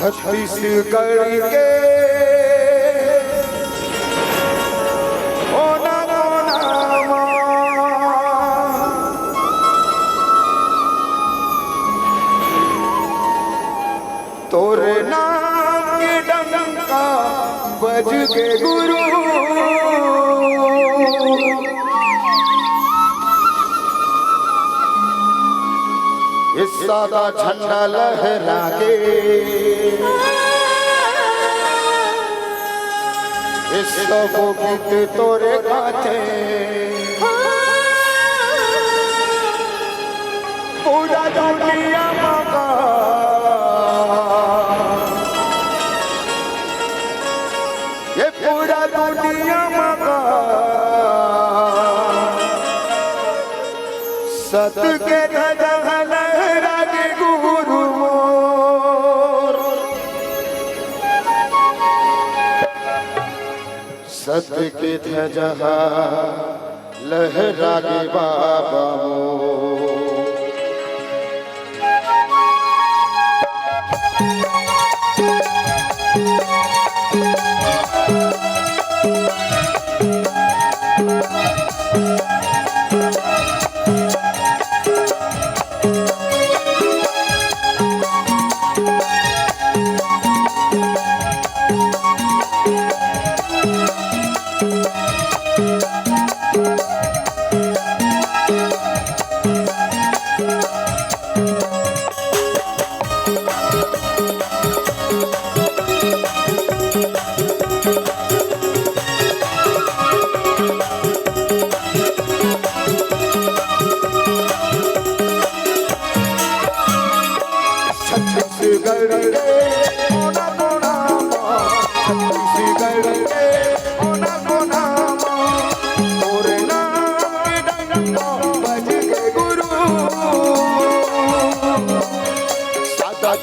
छत्तीसगढ़ के कोना कोना तोरे नाम के डंका बज के गुरु इस सादा झंडा लहरा के इस सबो गीत तोरे गाथे पूरा दुनिया मगा ये पूरा दुनिया मगा सत के सत्य के ध्वजा लहरा के बाबा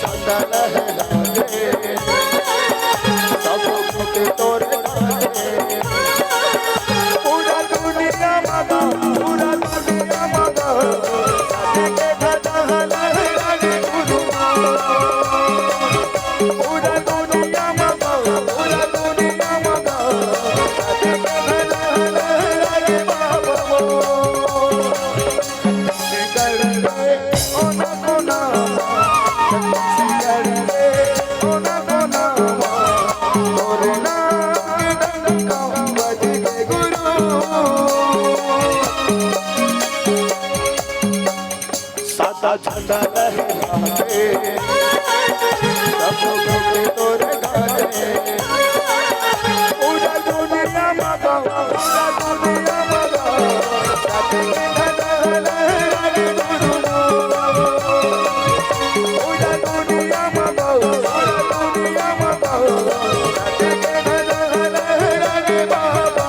झंडा लहरा के सब के तोरे पूरा दुनिया मगा पूरा दुनिया मगा के ध्वजा लहरा के गुरु पूरा दुनिया मगा पूरा दुनिया मगा के ध्वजा लहरा के बाबा कोना कोना सादा झंडा लहरा के सब के तोरे गाथे पूरा दुनिया मगा पूरा दुनिया मगा के ध्वजा लहरा के गुरु पूरा दुनिया मगा पूरा दुनिया मगा के ध्वजा लहरा के बाबा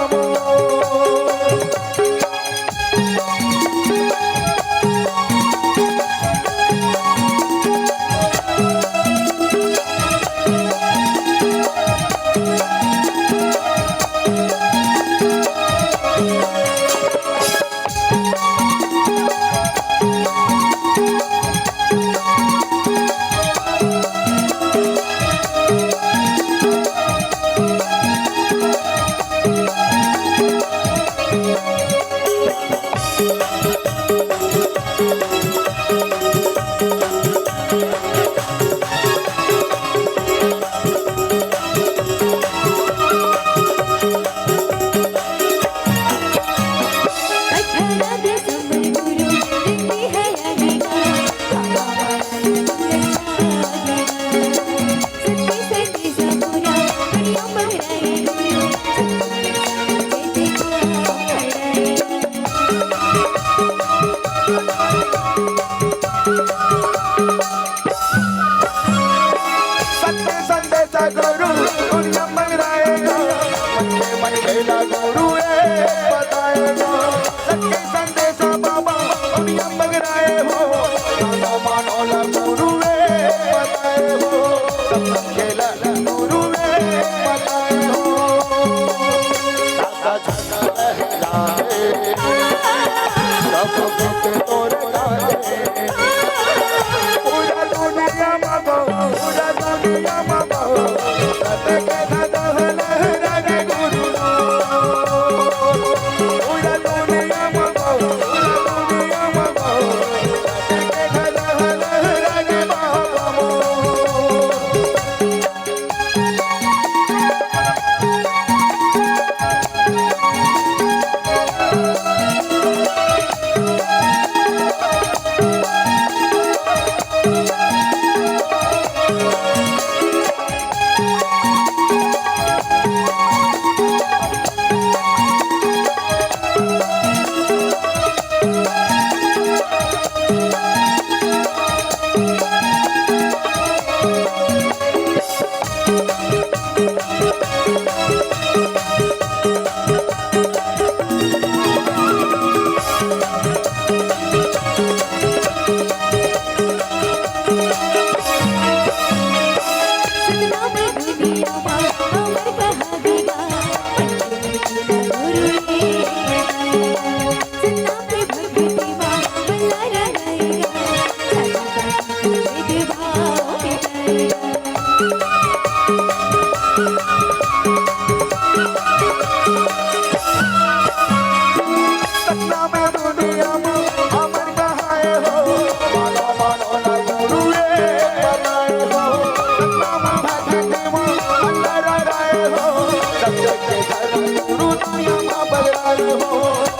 गुरु बताएगा सच्चे संदेश बाबा दुनिया मंगराए हो मानो ला गुरु बताए हो खेला गुरु बताए हो सादा झंडा लहराए सब के तोरे गाथे पूरा दुनिया मगा पूरा दुनिया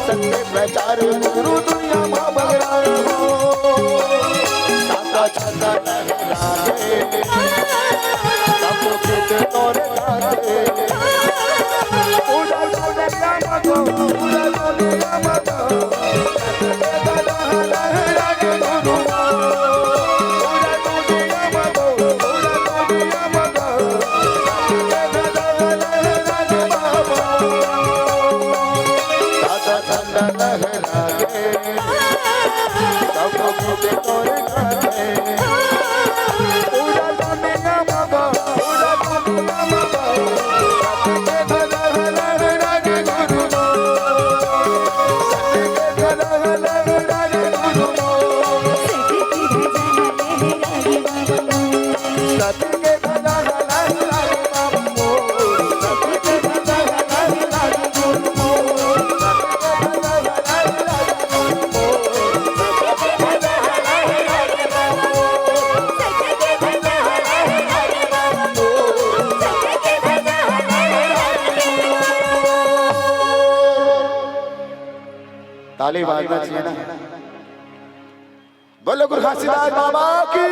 सत्य प्रचार गुरु दुनिया मां बगड़ा हो साता छंदा लहराए सब कुछ तोरे गाते पूरा दुनिया मगो पूरा दुनिया मगो लहराए गुरु पूरा दुनिया मगो पूरा दुनिया मगो लहराए बाबा साता छंदा लहराए सब कुछ तोरे गाते पूरा दुनिया मगो पूरा दुनिया मगो लहराए गुरु लहराए गुरु सत्य के धजा लहराए बाबा सत्य के धजा लहराए गुरु ताली बाजना चाहिए ना। बोलो गुरु घासीदास बाबा की।